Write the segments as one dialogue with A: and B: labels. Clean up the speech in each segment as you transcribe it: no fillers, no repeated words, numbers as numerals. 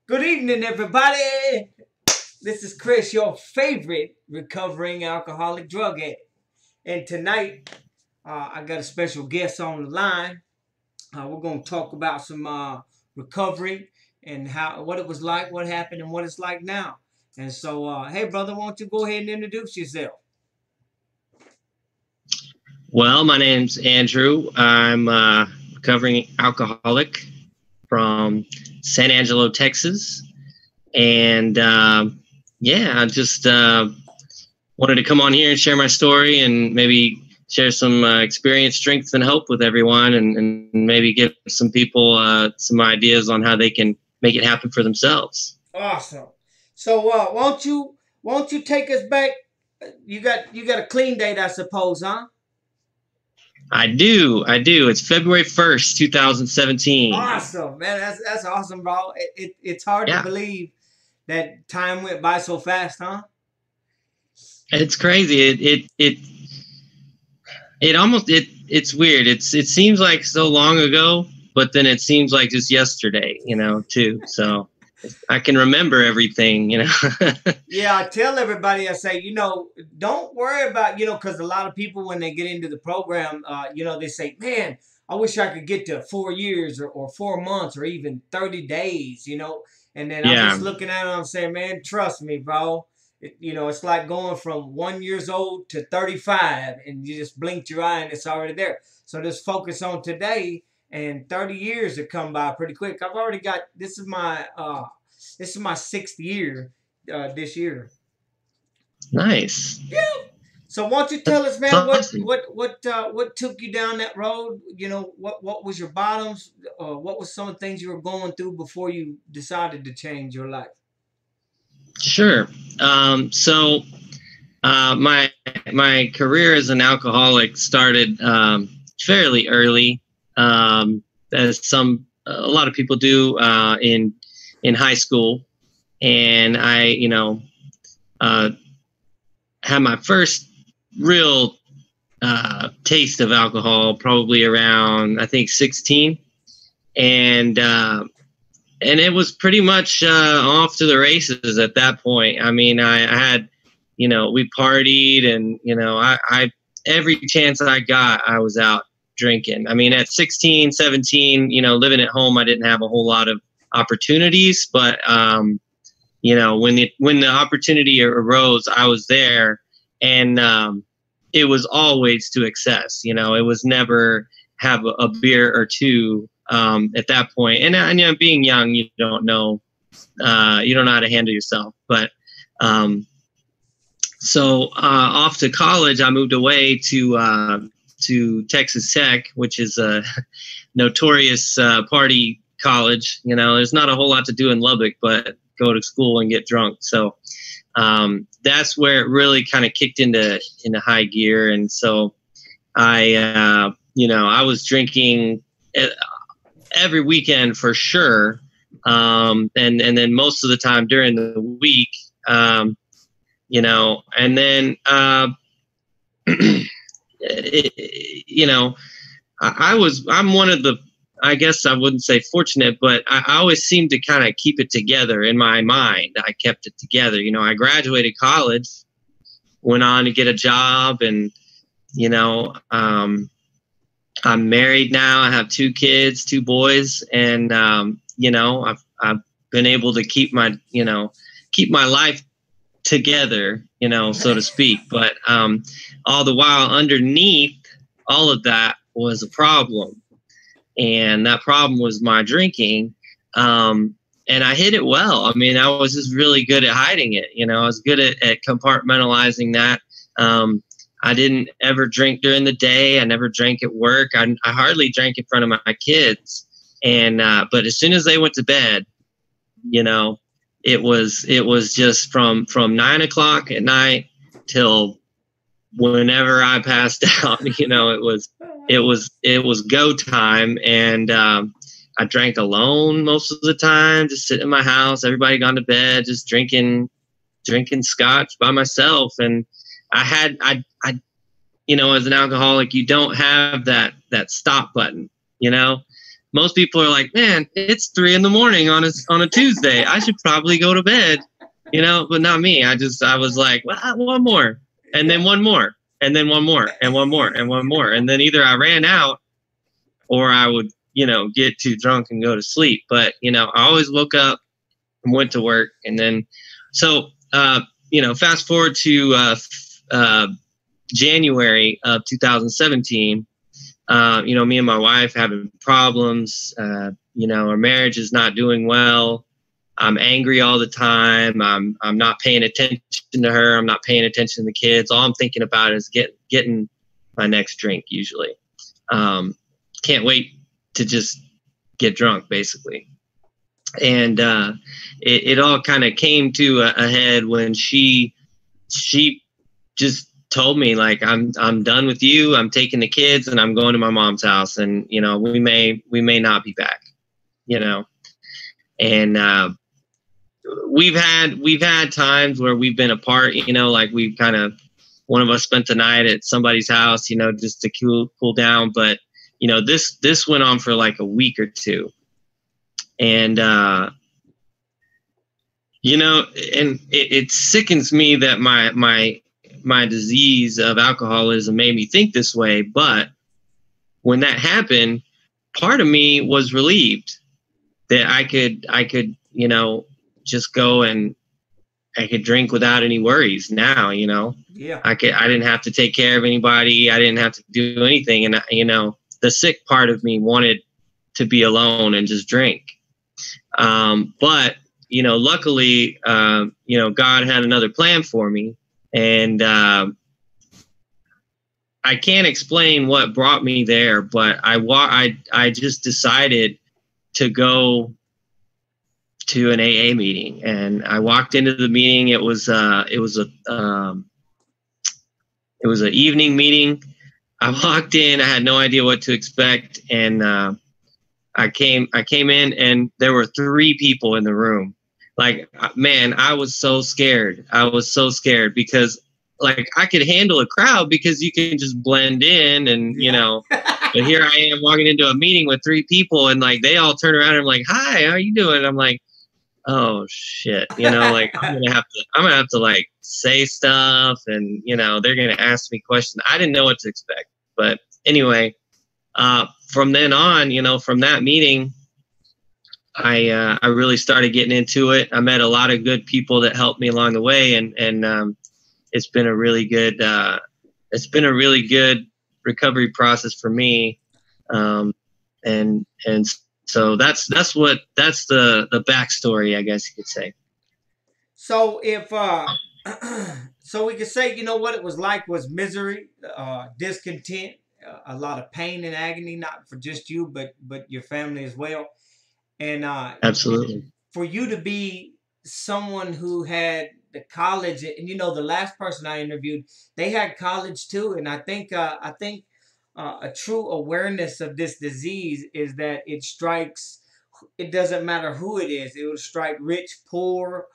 A: Good evening, everybody. This is Chris, your favorite recovering alcoholic drug addict. And tonight, I got a special guest on the line. We're going to talk about some recovery and what it was like, what happened, and what it's like now. And so, hey, brother, why don't you go ahead and introduce yourself?
B: Well, my name's Andrew. I'm a recovering alcoholic from San Angelo, Texas. And I just wanted to come on here and share my story and maybe share some experience, strength, and hope with everyone, and maybe give some people some ideas on how they can make it happen for themselves.
A: Awesome. So, why don't you take us back? You got a clean date, I suppose, huh?
B: I do. It's February 1st, 2017.
A: Awesome, man. That's awesome, bro. It's hard to
B: Yeah,
A: believe that time went by so fast, huh?
B: it's crazy. It's weird. It seems like so long ago, but then it seems like just yesterday, too. So I can remember everything.
A: Yeah, I tell everybody, I say, don't worry about, because a lot of people, when they get into the program, they say, man, I wish I could get to 4 years or 4 months or even 30 days. And then I'm
B: Yeah,
A: just looking at it, I'm saying, man, trust me, bro. It's like going from 1 years old to 35, and you just blinked your eye and it's already there. So just focus on today, and 30 years have come by pretty quick. I've already got, this is my sixth year this year.
B: nice.
A: Yeah. So why don't you tell us,
B: That's
A: man, what
B: awesome.
A: what what what took you down that road? What was your bottoms? What was some of the things you were going through before you decided to change your life?
B: Sure. My career as an alcoholic started fairly early, as a lot of people do in high school, and I uh, had my first real taste of alcohol probably around, I think, 16, and it was pretty much off to the races at that point. I mean, I had, we partied, and I every chance I got, I was out drinking. I mean, at 16, 17, living at home, I didn't have a whole lot of opportunities, but when the opportunity arose, I was there, and it was always to excess. It was never have a beer or two at that point. And being young, you don't know how to handle yourself. But off to college, I moved away to Texas Tech, which is a notorious party college. There's not a whole lot to do in Lubbock, but go to school and get drunk. So that's where it really kind of kicked into high gear. And so I was drinking every weekend for sure. And then most of the time during the week, and then, you know, I'm one of the, I guess I wouldn't say fortunate, but I always seemed to kind of keep it together in my mind. I kept it together. I graduated college, went on to get a job, and, I'm married now. I have two kids, two boys, and, I've been able to keep my life together, so to speak. But all the while, underneath all of that was a problem, and that problem was my drinking. And I hid it well. I mean, I was just really good at hiding it. I was good at compartmentalizing that. I didn't ever drink during the day. I never drank at work. I hardly drank in front of my kids. And but as soon as they went to bed, you know, it was just from 9 o'clock at night till whenever I passed out. It was go time, and I drank alone most of the time, just sitting in my house. Everybody gone to bed, just drinking scotch by myself. And I as an alcoholic, you don't have that stop button, you know. most people are like, man, it's 3 a.m. on a Tuesday. I should probably go to bed, but not me. I was like, well, one more, and then one more, and then one more, and one more, and one more. And then either I ran out or I would, get too drunk and go to sleep. But, I always woke up and went to work. And then, so, fast forward to January of 2017, me and my wife having problems, our marriage is not doing well. I'm angry all the time. I'm not paying attention to her. I'm not paying attention to the kids. All I'm thinking about is getting my next drink usually. Can't wait to just get drunk basically. And it all kind of came to a head when she just told me, like, I'm done with you. I'm taking the kids and I'm going to my mom's house, and we may not be back. And we've had times where we've been apart. Like we've kind of, one of us spent the night at somebody's house, just to cool down. But this went on for like a week or two. And, and it sickens me that my disease of alcoholism made me think this way. But when that happened, part of me was relieved that I could, just go and I could drink without any worries now,
A: Yeah.
B: I didn't have to take care of anybody. I didn't have to do anything. And, the sick part of me wanted to be alone and just drink. But, luckily, God had another plan for me. And I can't explain what brought me there, but I just decided to go to an AA meeting. And I walked into the meeting. It was an evening meeting. I walked in, I had no idea what to expect. And I came in and there were 3 people in the room. Like, man, I was so scared. Because like I could handle a crowd because you can just blend in and, but here I am walking into a meeting with 3 people and like, they all turn around and I'm like, hi, how are you doing? I'm like, oh shit. Like I'm going to have to like say stuff and, they're going to ask me questions. I didn't know what to expect, but anyway, from then on, from that meeting, I really started getting into it. I met a lot of good people that helped me along the way, and it's been a really good recovery process for me. And so that's the backstory, I guess you could say.
A: So if so we could say, what it was like was misery, discontent, a lot of pain and agony, not for just you, but your family as well. And
B: absolutely,
A: for you to be someone who had the college, and the last person I interviewed, they had college too. And I think a true awareness of this disease is that it strikes. It doesn't matter who it is. It will strike rich, poor,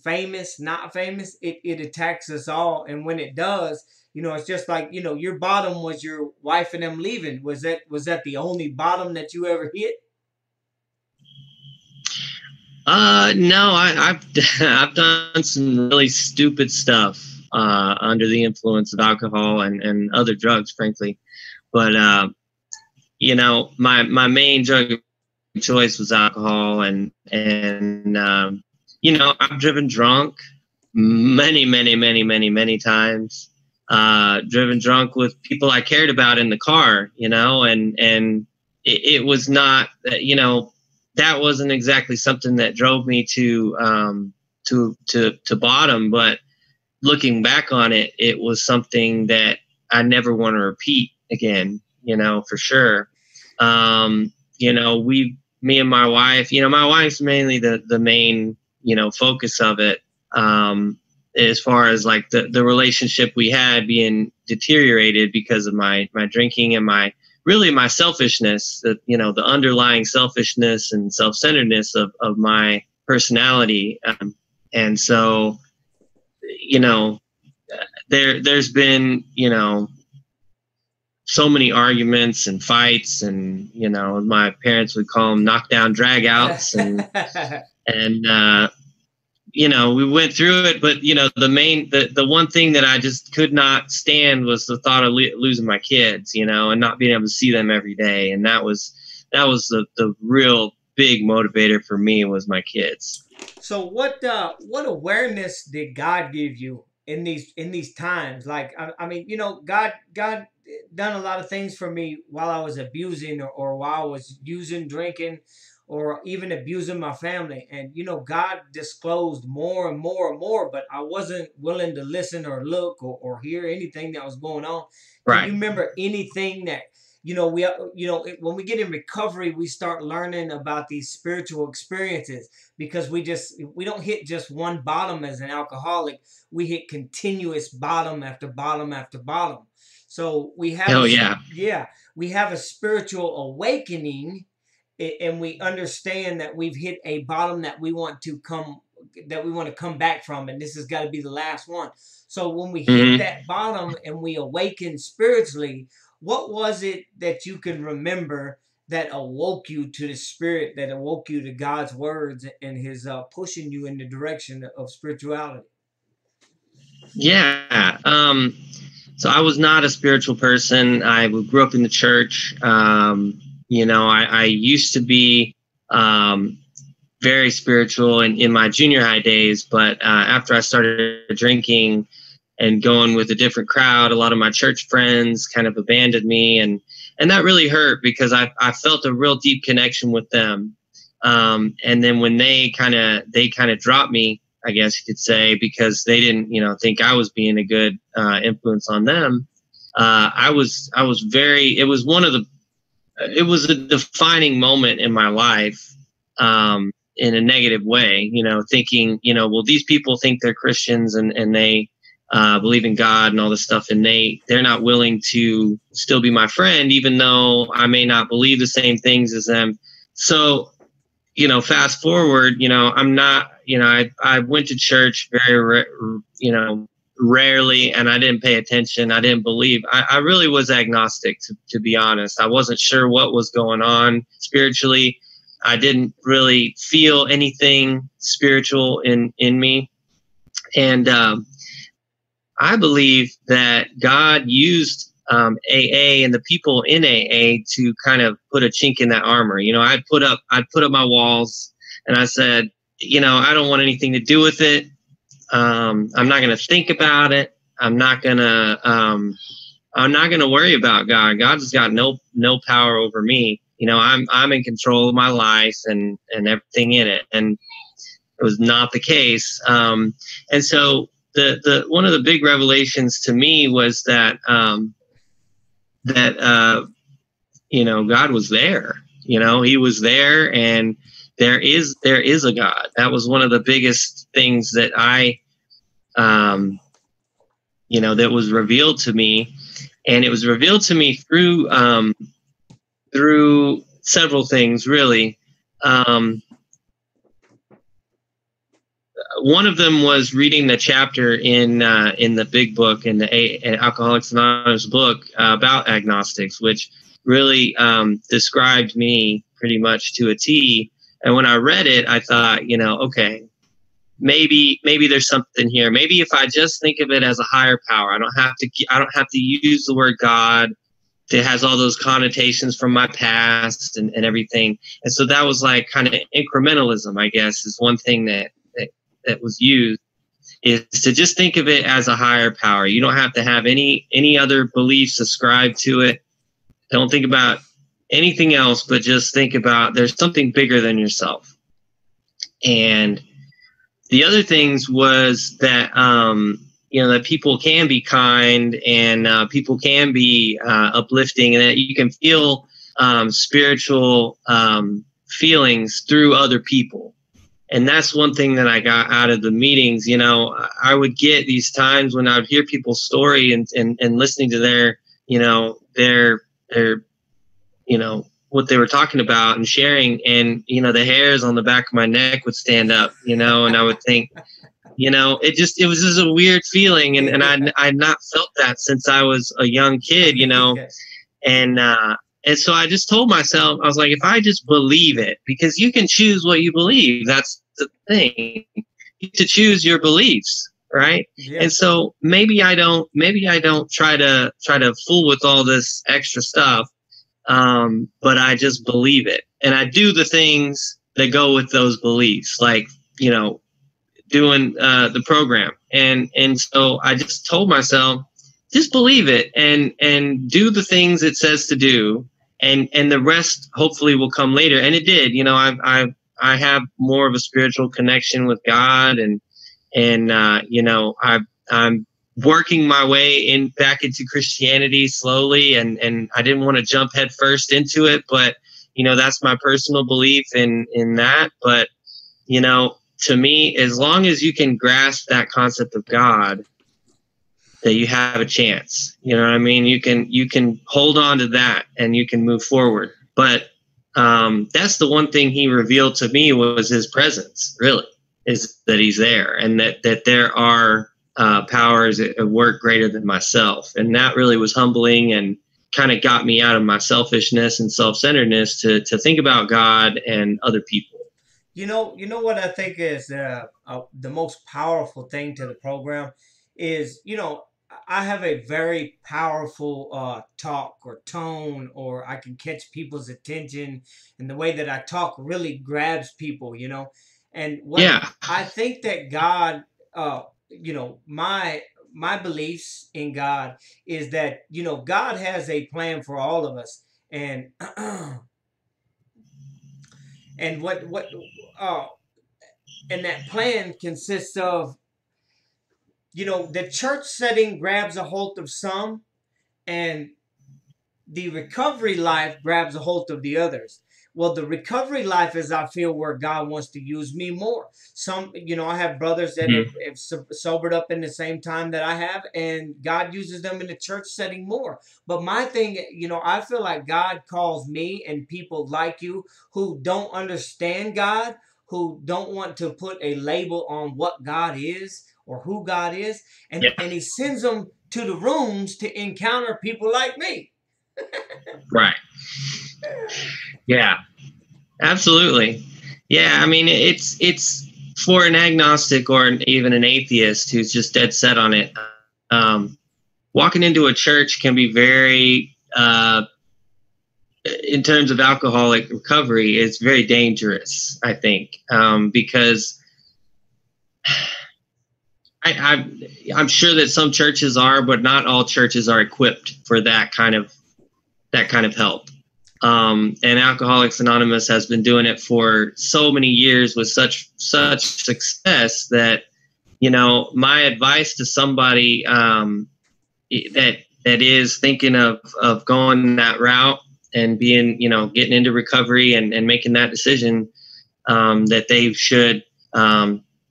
A: famous, not famous. It attacks us all. And when it does, it's just like, your bottom was your wife and them leaving. Was that the only bottom that you ever hit?
B: No, I've done some really stupid stuff under the influence of alcohol and other drugs, frankly. But my main drug of choice was alcohol, and I've driven drunk many times. Driven drunk with people I cared about in the car, and it was not, that wasn't exactly something that drove me to bottom. But looking back on it, it was something that I never want to repeat again, for sure. Me and my wife, my wife's mainly the main, focus of it. As far as like the relationship we had being deteriorated because of my drinking and my selfishness, the underlying selfishness and self-centeredness of my personality. And so, there's been, so many arguments and fights, and my parents would call them knockdown dragouts, and we went through it. But the one thing that I just could not stand was the thought of losing my kids, and not being able to see them every day. And that was the real big motivator for me, was my kids.
A: So what awareness did God give you in these times? Like, I mean, God done a lot of things for me while I was abusing, or while I was using, drinking, or even abusing my family. And God disclosed more and more and more, but I wasn't willing to listen or look or hear anything that was going on.
B: Right.
A: Can you remember anything that when we get in recovery, we start learning about these spiritual experiences, because we don't hit just one bottom as an alcoholic. We hit continuous bottom after bottom after bottom. So we have we have a spiritual awakening, and we understand that we've hit a bottom that we want to come back from, and this has got to be the last one. So when we hit that bottom and we awaken spiritually, what was it that you can remember that awoke you to the Spirit, that awoke you to God's words and His pushing you in the direction of spirituality?
B: Yeah. So I was not a spiritual person. I grew up in the church. I used to be very spiritual in my junior high days, but after I started drinking and going with a different crowd, a lot of my church friends kind of abandoned me, and that really hurt, because I felt a real deep connection with them. And then when they kind of dropped me, I guess you could say, because they didn't, think I was being a good influence on them. It was a defining moment in my life, in a negative way, thinking, well, these people think they're Christians and they believe in God and all this stuff, and they're not willing to still be my friend, even though I may not believe the same things as them. So, fast forward, I'm not, I went to church very, rarely, and I didn't pay attention. I didn't believe. I really was agnostic, to be honest. I wasn't sure what was going on spiritually. I didn't really feel anything spiritual in me. And I believe that God used AA and the people in AA to kind of put a chink in that armor. I'd put up my walls, and I said, I don't want anything to do with it. I'm not going to think about it. I'm not going to worry about God. God's got no power over me. I'm in control of my life and everything in it. And it was not the case. And so the one of the big revelations to me was that God was there. He was there, and there is a God. That was one of the biggest things that that was revealed to me, and it was revealed to me through several things, really. One of them was reading the chapter in the big book, in the Alcoholics Anonymous book, about agnostics, which really described me pretty much to a T. And when I read it, I thought, okay, maybe there's something here. Maybe if I just think of it as a higher power, I don't have to use the word God. It has all those connotations from my past and everything. And so that was like kind of incrementalism, I guess, is one thing that was used, is to just think of it as a higher power. You don't have to have any other beliefs ascribed to it. Don't think about anything else, but just think about there's something bigger than yourself. And the other things was that, that people can be kind, and people can be uplifting, and that you can feel spiritual feelings through other people. And that's one thing that I got out of the meetings. I would get these times when I would hear people's story and listening to their what they were talking about and sharing, and the hairs on the back of my neck would stand up, and I would think, it was just a weird feeling, and I'd not felt that since I was a young kid, And so I just told myself, I was like, if I just believe it, because you can choose what you believe. That's the thing. You get to choose your beliefs, right?
A: Yeah.
B: And so maybe I don't try to fool with all this extra stuff. But I just believe it, and I do the things that go with those beliefs, like, doing the program, and so I just told myself, just believe it, and do the things it says to do, and the rest hopefully will come later. And it did. I have more of a spiritual connection with God, and I'm working my way in back into Christianity slowly, and I didn't want to jump headfirst into it, but that's my personal belief in that. But to me, as long as you can grasp that concept of God, that you have a chance. You know what I mean? You can hold on to that and you can move forward. But that's the one thing he revealed to me was his presence, really, is that he's there, and that there are powers at work greater than myself. And that really was humbling and kind of got me out of my selfishness and self-centeredness to think about God and other people.
A: What I think is the most powerful thing to the program is, I have a very powerful talk or tone, or I can catch people's attention, and the way that I talk really grabs people. And what
B: Yeah.
A: I think that God, my beliefs in God is that God has a plan for all of us, and and what uh, and that plan consists of, the church setting grabs a hold of some, and the recovery life grabs a hold of the others. Well, the recovery life is, I feel, where God wants to use me more. I have brothers that
B: Mhm.
A: have sobered up in the same time that I have, and God uses them in the church setting more. But my thing, I feel like God calls me and people like you who don't understand God, who don't want to put a label on what God is or who God is, and,
B: Yeah.
A: and He sends them to the rooms to encounter people like me.
B: Right. Yeah. Absolutely. Yeah. I mean, it's for an agnostic or even an atheist who's just dead set on it. Um, Walking into a church can be very, in terms of alcoholic recovery, it's very dangerous, I think, because I'm sure that some churches are, but not all churches are equipped for that kind of help. And Alcoholics Anonymous has been doing it for so many years with such success that, my advice to somebody that is thinking of going that route and being, getting into recovery and making that decision, that they should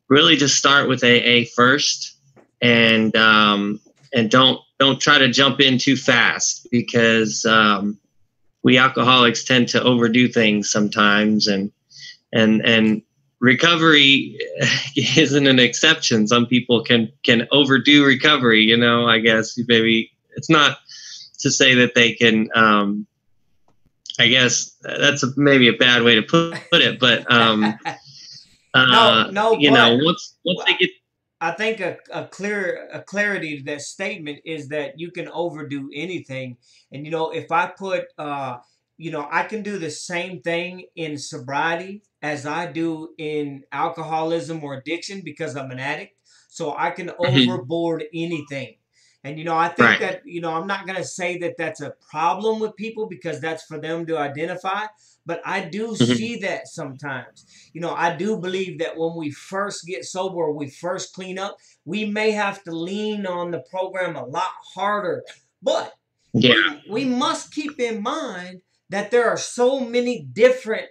B: really just start with AA first, and don't try to jump in too fast, because we alcoholics tend to overdo things sometimes, and recovery isn't an exception. Some people can overdo recovery. I guess maybe it's not to say that they can. I guess that's maybe a bad way to put it, but
A: No, but
B: once they get.
A: I think a clarity to that statement is that you can overdo anything, and if I put I can do the same thing in sobriety as I do in alcoholism or addiction because I'm an addict, so I can overboard anything. And I think
B: Right.
A: that I'm not gonna say that that's a problem with people because that's for them to identify, but I do
B: Mhm.
A: see that sometimes. I do believe that when we first get sober or we first clean up, we may have to lean on the program a lot harder. But
B: Yeah.
A: we must keep in mind that there are so many different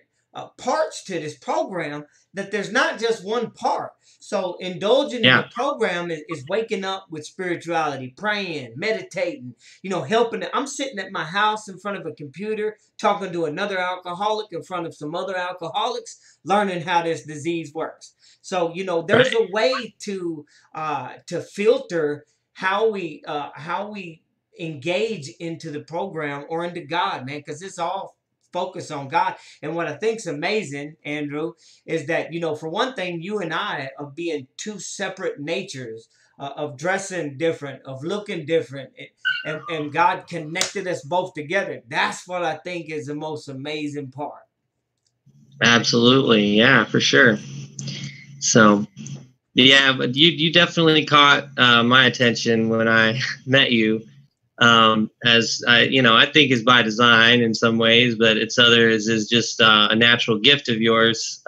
A: parts to this program that there's not just one part. So indulging in the
B: Yeah.
A: program is waking up with spirituality, praying, meditating, helping. I'm sitting at my house in front of a computer talking to another alcoholic in front of some other alcoholics, learning how this disease works. So there's
B: Right.
A: a way to filter how we engage into the program or into God, man, because it's all focused on God. And what I think's amazing, Andrew, is that, for one thing, you and I are being two separate natures, of dressing different, of looking different, and God connected us both together. That's what I think is the most amazing part.
B: Absolutely. Yeah, for sure. So, yeah, but you definitely caught my attention when I met you. As I think is by design in some ways, but it's others is just a natural gift of yours.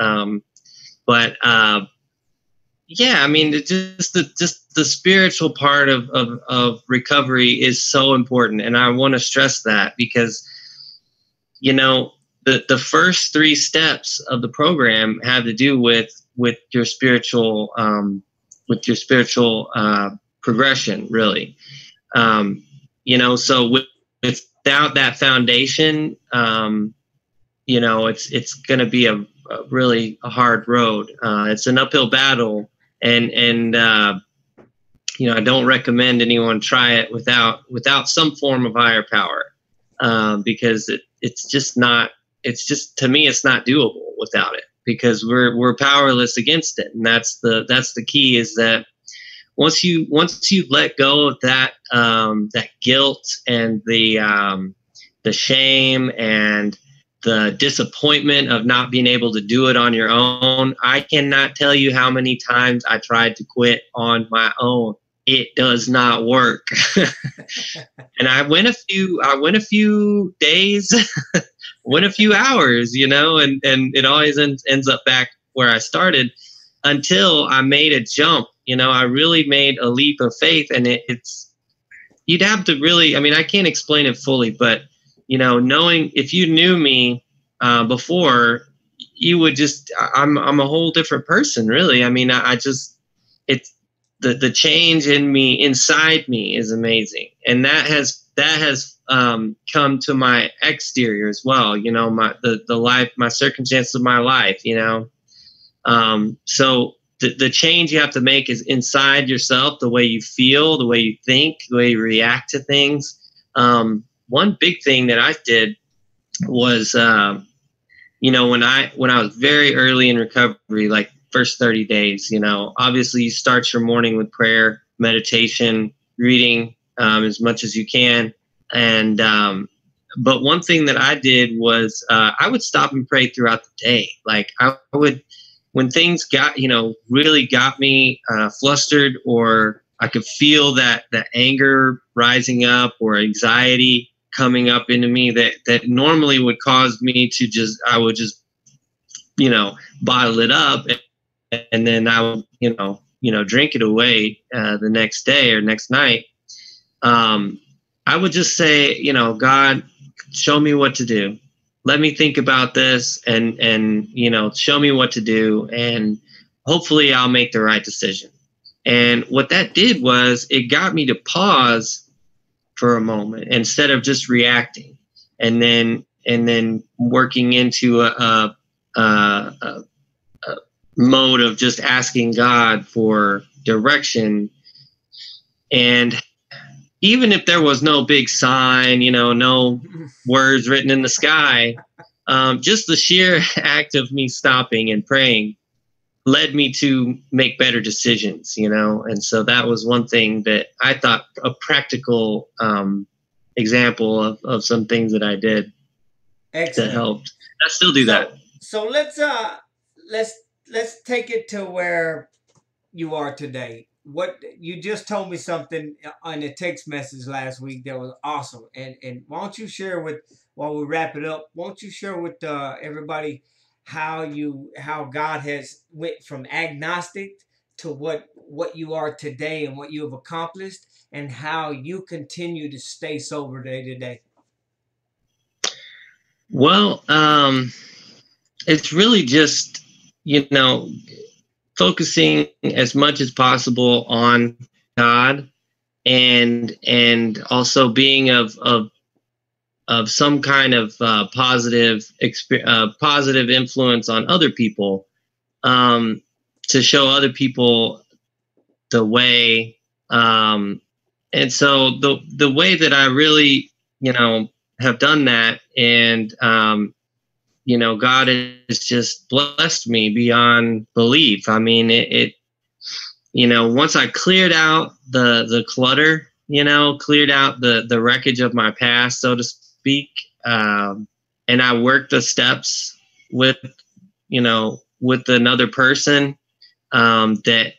B: But yeah, I mean, it's just the spiritual part of recovery is so important, and I want to stress that because the first 3 steps of the program have to do with your spiritual progression, really. So without that foundation, it's going to be a really hard road. It's an uphill battle, and I don't recommend anyone try it without some form of higher power, because it's just to me it's not doable without it, because we're powerless against it, and that's the key, is that once you let go of that guilt and the shame and the disappointment of not being able to do it on your own. I cannot tell you how many times I tried to quit on my own. It does not work. And I went a few days, went a few hours, and it always ends up back where I started, until I made a jump. I really made a leap of faith, and you'd have to really, I can't explain it fully, but knowing, if you knew me before, you would I'm a whole different person, really. It's the change in me, inside me, is amazing. And that has come to my exterior as well. The life, my circumstances of my life, so the change you have to make is inside yourself, the way you feel, the way you think, the way you react to things. One big thing that I did was, when I was very early in recovery, like first 30 days, obviously you start your morning with prayer, meditation, reading as much as you can. And but one thing that I did was I would stop and pray throughout the day. Like I would, when things got, really got me flustered, or I could feel that anger rising up, or anxiety coming up into me that normally would cause me to I would just, bottle it up, and then I would, drink it away the next day or next night. I would just say, God, show me what to do. Let me think about this, and show me what to do, and hopefully I'll make the right decision. And what that did was it got me to pause for a moment instead of just reacting, and then working into a mode of just asking God for direction. And even if there was no big sign, no words written in the sky, just the sheer act of me stopping and praying led me to make better decisions, and so that was one thing that I thought a practical example of some things that I did. Excellent. That helped. I still do that.
A: So let's take it to where you are today. What you just told me something on a text message last week that was awesome, and why don't you share while we wrap it up? Won't you share with everybody how God has went from agnostic to what you are today and what you have accomplished, and how you continue to stay sober day to day?
B: Well, it's really just, focusing as much as possible on God, and also being of some kind of positive influence on other people, to show other people the way, and so the way that I really, have done that, and God has just blessed me beyond belief. I mean, once I cleared out the clutter, cleared out the wreckage of my past, so to speak, and I worked the steps with, with another person, that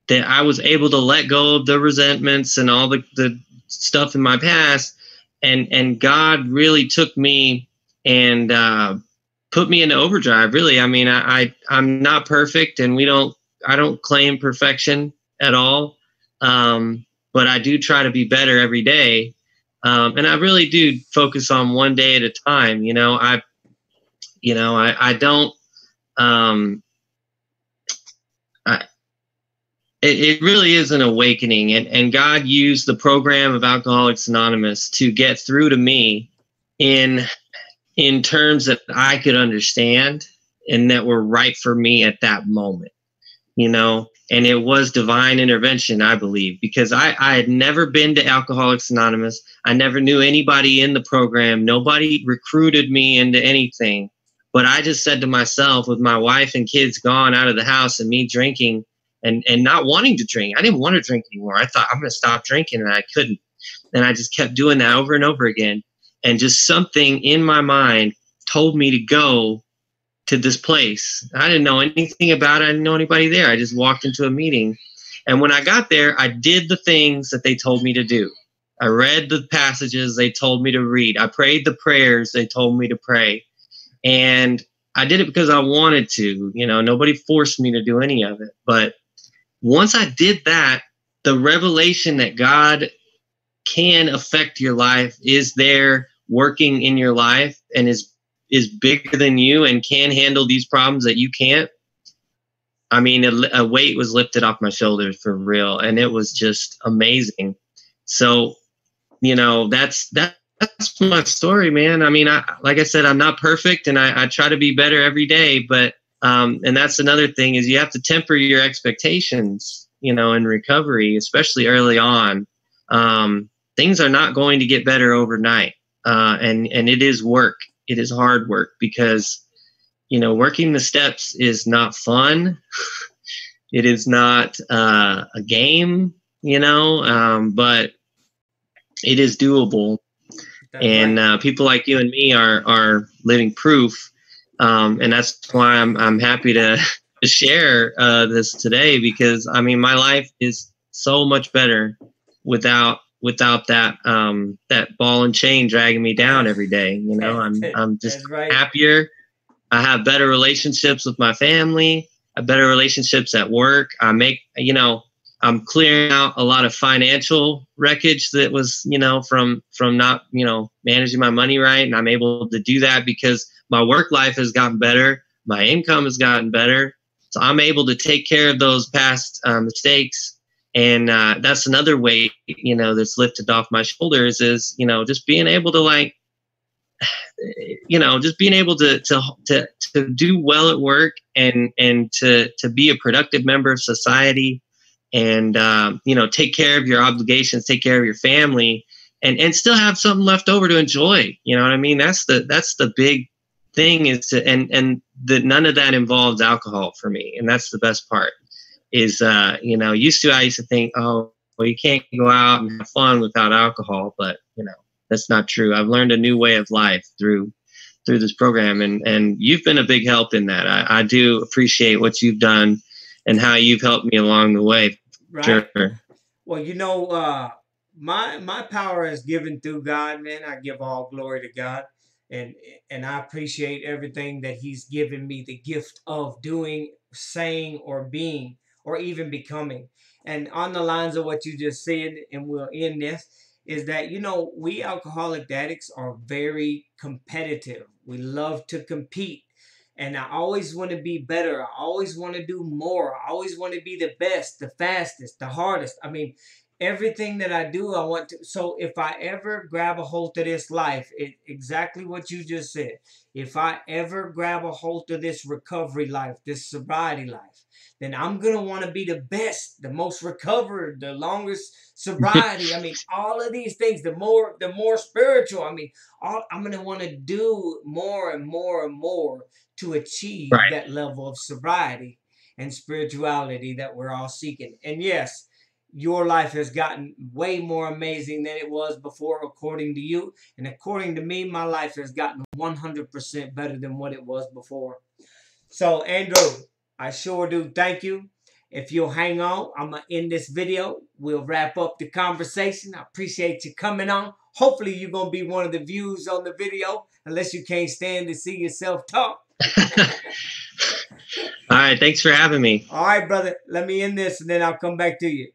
B: I was able to let go of the resentments and all the stuff in my past, and God really took me and put me into overdrive. Really, I mean, I'm not perfect, and I don't claim perfection at all, but I do try to be better every day, and I really do focus on one day at a time. I don't. I, it really is an awakening, and God used the program of Alcoholics Anonymous to get through to me in terms that I could understand and that were right for me at that moment, and it was divine intervention, I believe, because I had never been to Alcoholics Anonymous. I never knew anybody in the program. Nobody recruited me into anything, but I just said to myself, with my wife and kids gone out of the house and me drinking and not wanting to drink, I didn't want to drink anymore. I thought, I'm going to stop drinking, and I couldn't. And I just kept doing that over and over again. And just something in my mind told me to go to this place. I didn't know anything about it. I didn't know anybody there. I just walked into a meeting. And when I got there, I did the things that they told me to do. I read the passages they told me to read. I prayed the prayers they told me to pray. And I did it because I wanted to. Nobody forced me to do any of it. But once I did that, the revelation that God can affect your life, is there working in your life, and is bigger than you and can handle these problems that you can't. I mean, a weight was lifted off my shoulders for real, and it was just amazing. So, that's my story, man. I mean, like I said, I'm not perfect, and I try to be better every day, but and that's another thing, is you have to temper your expectations, in recovery, especially early on. Things are not going to get better overnight. And it is work. It is hard work, because, working the steps is not fun. It is not a game, but it is doable. That's and right. People like you and me are living proof. And that's why I'm happy to share this today, because I mean, my life is so much better without that that ball and chain dragging me down every day. I'm just right. Happier. I have better relationships with my family. I have better relationships at work. I'm clearing out a lot of financial wreckage that was, from not, managing my money right. And I'm able to do that because my work life has gotten better. My income has gotten better. So I'm able to take care of those past mistakes. And that's another weight, that's lifted off my shoulders, is, just being able to just being able to do well at work, and to be a productive member of society, and, take care of your obligations, take care of your family, and still have something left over to enjoy. You know what I mean? That's the big thing, is and none of that involves alcohol for me. And that's the best part. Is, I used to think, oh, well, you can't go out and have fun without alcohol, but, that's not true. I've learned a new way of life through this program, and you've been a big help in that. I do appreciate what you've done and how you've helped me along the way.
A: Right. Sure. Well, my power is given through God, man. I give all glory to God. And I appreciate everything that He's given me the gift of doing, saying, or being, or even becoming. And on the lines of what you just said, and we'll end this, is that, we alcoholic addicts are very competitive. We love to compete. And I always want to be better. I always want to do more. I always want to be the best, the fastest, the hardest. I mean, everything that I do, I want to. So if I ever grab a hold of this life, exactly what you just said. If I ever grab a hold of this recovery life, this sobriety life, then I'm gonna want to be the best, the most recovered, the longest sobriety. I mean, all of these things. The more spiritual. I mean, I'm gonna want to do more and more and more to achieve
B: Right.
A: that level of sobriety and spirituality that we're all seeking. And yes, your life has gotten way more amazing than it was before, according to you. And according to me, my life has gotten 100% better than what it was before. So, Andrew, I sure do thank you. If you'll hang on, I'm going to end this video. We'll wrap up the conversation. I appreciate you coming on. Hopefully, you're going to be one of the views on the video, unless you can't stand to see yourself talk.
B: All right. Thanks for having me.
A: All right, brother. Let me end this, and then I'll come back to you.